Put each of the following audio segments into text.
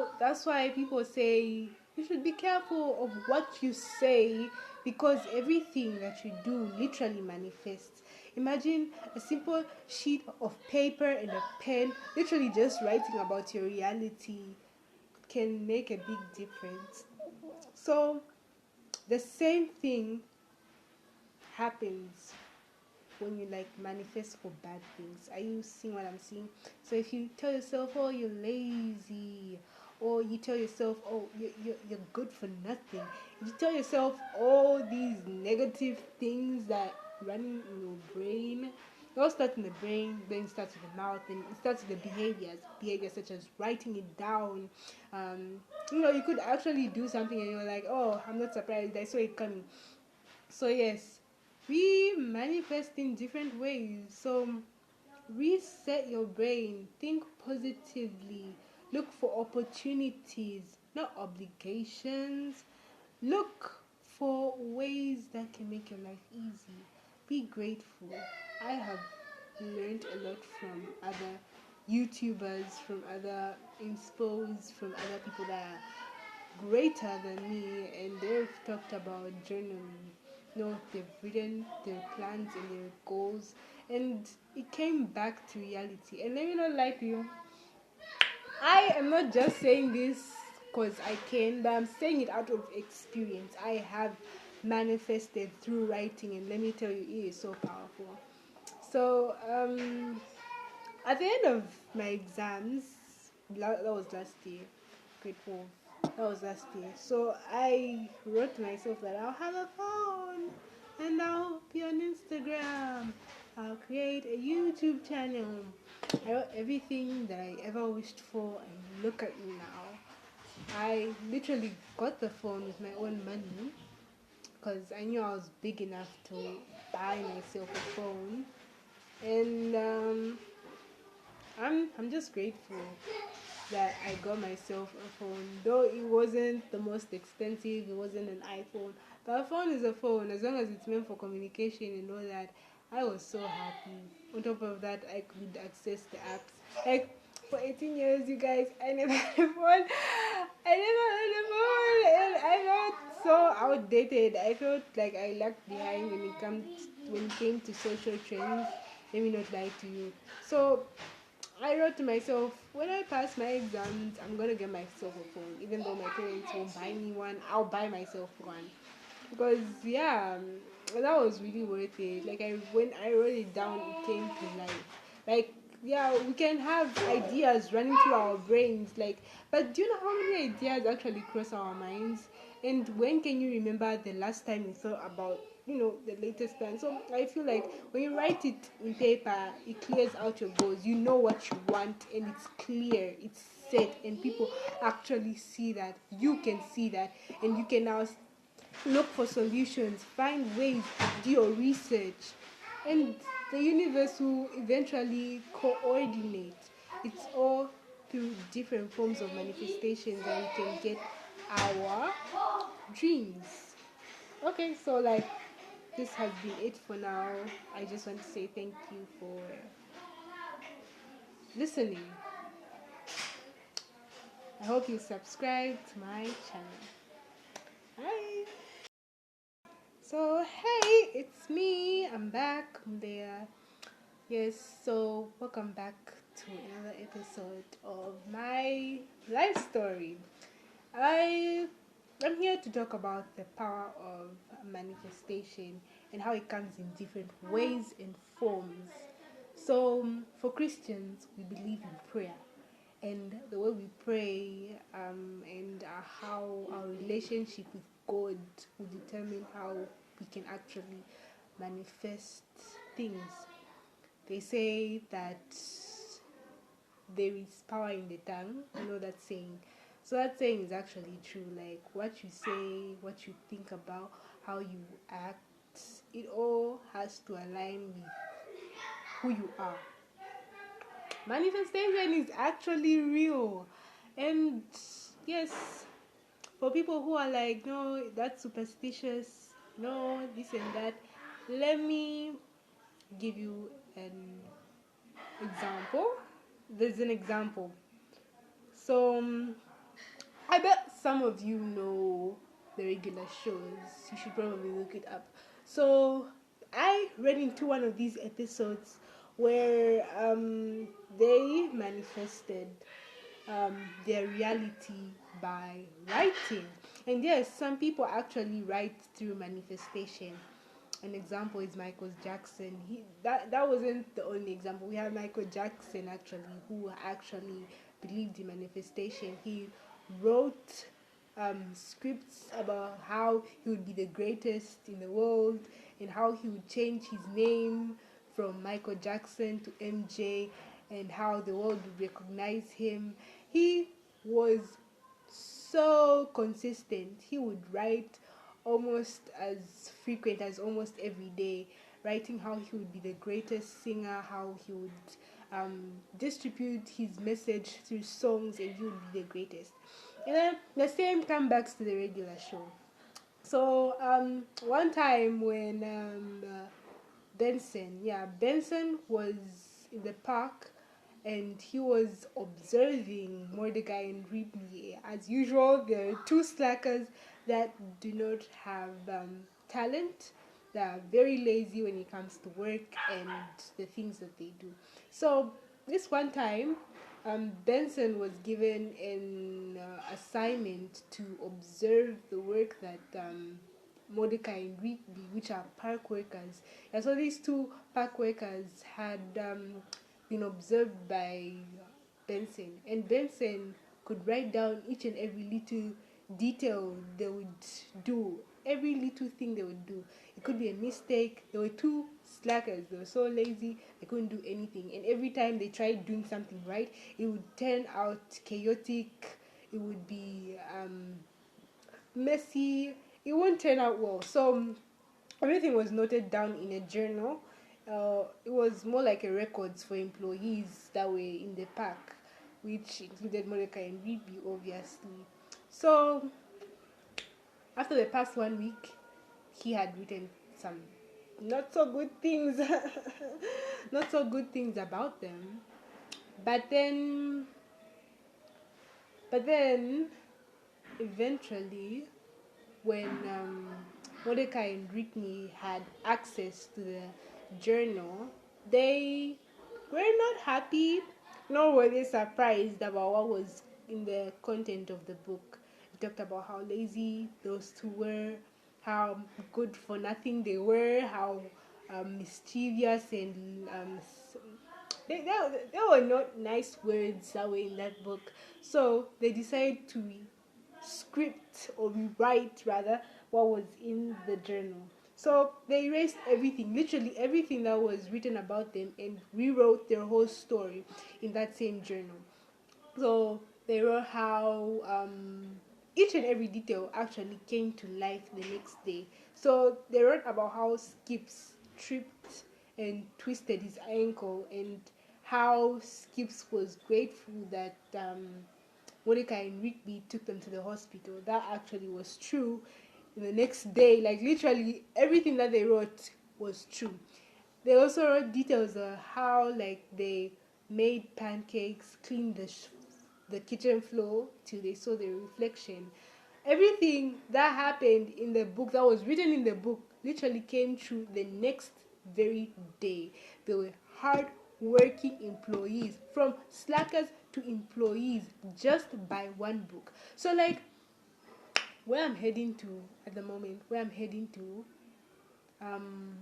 So that's why people say you should be careful of what you say, because everything that you do literally manifests. Imagine a simple sheet of paper and a pen, literally just writing about your reality can make a big difference. So the same thing happens when you like manifest for bad things. Are you seeing what I'm seeing? So if you tell yourself, oh, you're lazy, or you tell yourself, oh, you're good for nothing, if you tell yourself all these negative things that running in your brain, it all starts in the brain, then it starts with the mouth, then it starts with the behaviors such as writing it down. You could actually do something and you're like, oh, I'm not surprised, I saw it coming. So yes, we manifest in different ways. So reset your brain, think positively, look for opportunities, not obligations. Look for ways that can make your life easy. Be grateful. I have learned a lot from other YouTubers, from other inspos, from other people that are greater than me, and they've talked about journaling. They've written their plans and their goals, and it came back to reality. And let me not lie to you, I am not just saying this because I can, but I'm saying it out of experience. I have manifested through writing, and let me tell you, it is so powerful. So, at the end of my exams, that was last year, grade 4. That was last year. So I wrote to myself that I'll have a phone and I'll be on Instagram. I'll create a YouTube channel. I wrote everything that I ever wished for, and look at me now. I literally got the phone with my own money because I knew I was big enough to buy myself a phone, and I'm just grateful that I got myself a phone. Though it wasn't the most expensive, it wasn't an iPhone, but a phone is a phone as long as it's meant for communication and all that. I was so happy. On top of that, I could access the apps. Like for 18 years, you guys, I never had a phone. I never had a phone, and I felt so outdated. I felt like I lagged behind when it came to social trends. Let me not lie to you. So I wrote to myself, when I pass my exams, I'm gonna get myself a phone. Even though my parents won't buy me one, I'll buy myself one. Because yeah, that was really worth it. Like when I wrote it down, it came to life. Like yeah, we can have ideas running through our brains. But do you know how many ideas actually cross our minds? And when can you remember the last time you thought about the latest plan? So I feel like when you write it in paper, it clears out your goals. You know what you want, and it's clear, it's set, and people actually see that. You can see that, and you can now look for solutions, find ways, do your research, and the universe will eventually coordinate. It's all through different forms of manifestations that we can get our dreams. Okay, so this has been it for now. I just want to say thank you for listening. I hope you subscribe to my channel. Bye. So hey, it's me. I'm back. I'm there. Yes, so welcome back to another episode of my life story. I'm here to talk about the power of manifestation and how it comes in different ways and forms. So, for Christians, we believe in prayer, and the way we pray and how our relationship with God will determine how we can actually manifest things. They say that there is power in the tongue. You know that saying. So that saying is actually true. Like what you say, what you think about, how you act, it all has to align with who you are. Manifestation is actually real. And yes, for people who are like, no, that's superstitious, no, this and that, let me give you an example. There's an example. So I bet some of you know the regular shows. You should probably look it up. So I read into one of these episodes where they manifested their reality by writing. And yes, some people actually write through manifestation. An example is Michael Jackson. That wasn't the only example. We have Michael Jackson actually, who actually believed in manifestation. He wrote scripts about how he would be the greatest in the world and how he would change his name from Michael Jackson to MJ, and how the world would recognize him. He was so consistent. He would write almost as frequent as almost every day, writing how he would be the greatest singer, how he would distribute his message through songs, and he would be the greatest. And then the same comes back to the regular show. So one time when Benson was in the park and he was observing Mordecai and Rigby. As usual, there are two slackers that do not have talent. They are very lazy when it comes to work and the things that they do. So this one time, Benson was given an assignment to observe the work that Mordecai and Rigby, which are park workers. And so these two park workers had been observed by Benson, and Benson could write down each and every little detail they would do, every little thing they would do. It could be a mistake. There were two slackers, they were so lazy they couldn't do anything, and every time they tried doing something right, it would turn out chaotic. It would be messy. It won't turn out well. So everything was noted down in a journal. It was more like a records for employees that were in the park, which included Mordecai and Rigby, obviously. So after the past 1 week, he had written some not so good things, not so good things about them. But then, eventually, when Mordecai and Brittany had access to the journal, they were not happy, nor were they surprised about what was in the content of the book. It talked about how lazy those two were, how good for nothing they were, how mischievous and there were not nice words that were in that book. So they decided to script or rewrite rather what was in the journal. So they erased everything, literally everything that was written about them, and rewrote their whole story in that same journal. So they wrote how each and every detail actually came to life the next day. So they wrote about how Skips tripped and twisted his ankle, and how Skips was grateful that Mordecai and Rigby took them to the hospital. That actually was true. The next day, like literally everything that they wrote was true. They also wrote details of how like they made pancakes, cleaned the kitchen floor till they saw the reflection. Everything that happened in the book, that was written in the book, literally came true the next very day. They were hard working employees, from slackers to employees, just by one book. So like where I'm heading to at the moment, where I'm heading to um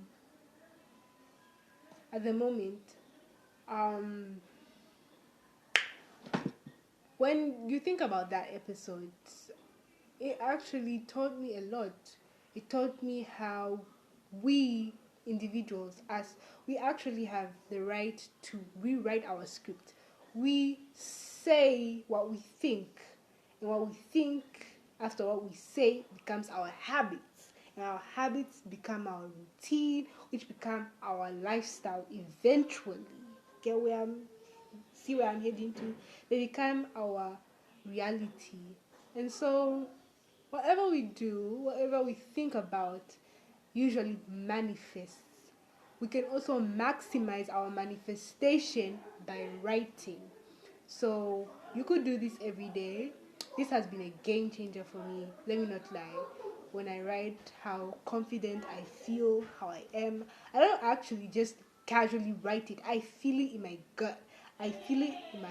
at the moment, um when you think about that episode, it actually taught me a lot. It taught me how we individuals, as we actually have the right to rewrite our script. We say what we think, and what we think after what we say becomes our habits, and our habits become our routine, which become our lifestyle eventually. Get where I'm See where I'm heading to? They become our reality. And so whatever we do, whatever we think about, usually manifests. We can also maximize our manifestation by writing. So you could do this every day. this has been a game changer for me. Let me not lie. When I write how confident I feel, how I am, I don't actually just casually write it. I feel it in my gut. I feel it in my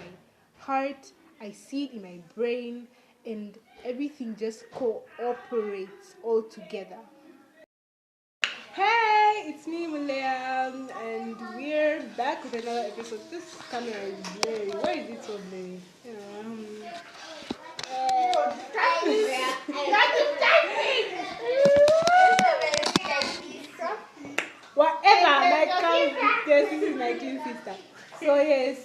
heart. I see it in my brain, and everything just cooperates all together. Hey, it's me, Muleam, and we're back with another episode. This camera is blurry. Why is it so blurry? Whatever, my count. Yes, this is my twin sister. So yes,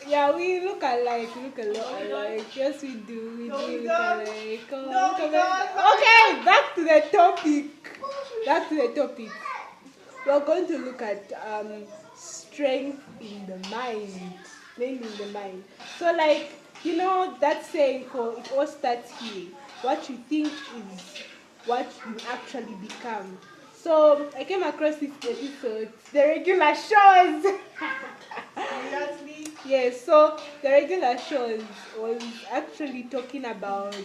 yeah, we look alike, we look a lot alike. Yes, we do, look alike. Okay, back to the topic. Back to the topic. We're going to look at strength in the mind, mainly in the mind. So, like, you know that saying, it all starts here. What you think is what you actually become. So, I came across this episode, the regular shows. Yes, so the regular shows was actually talking about.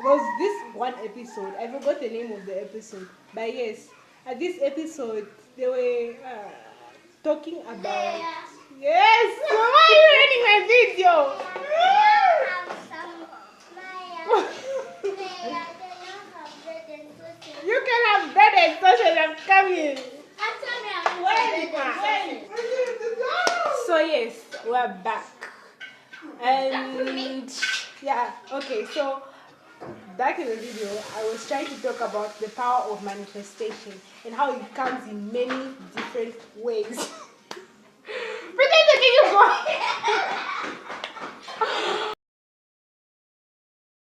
Was this one episode? I forgot the name of the episode, but yes, at this episode they were talking about. Yes, why are you running my video? You can have bread and sausage. I'm coming. So yes, we're back, and yeah, okay. So back in the video, I was trying to talk about the power of manifestation and how it comes in many different ways. Pretend to give you go.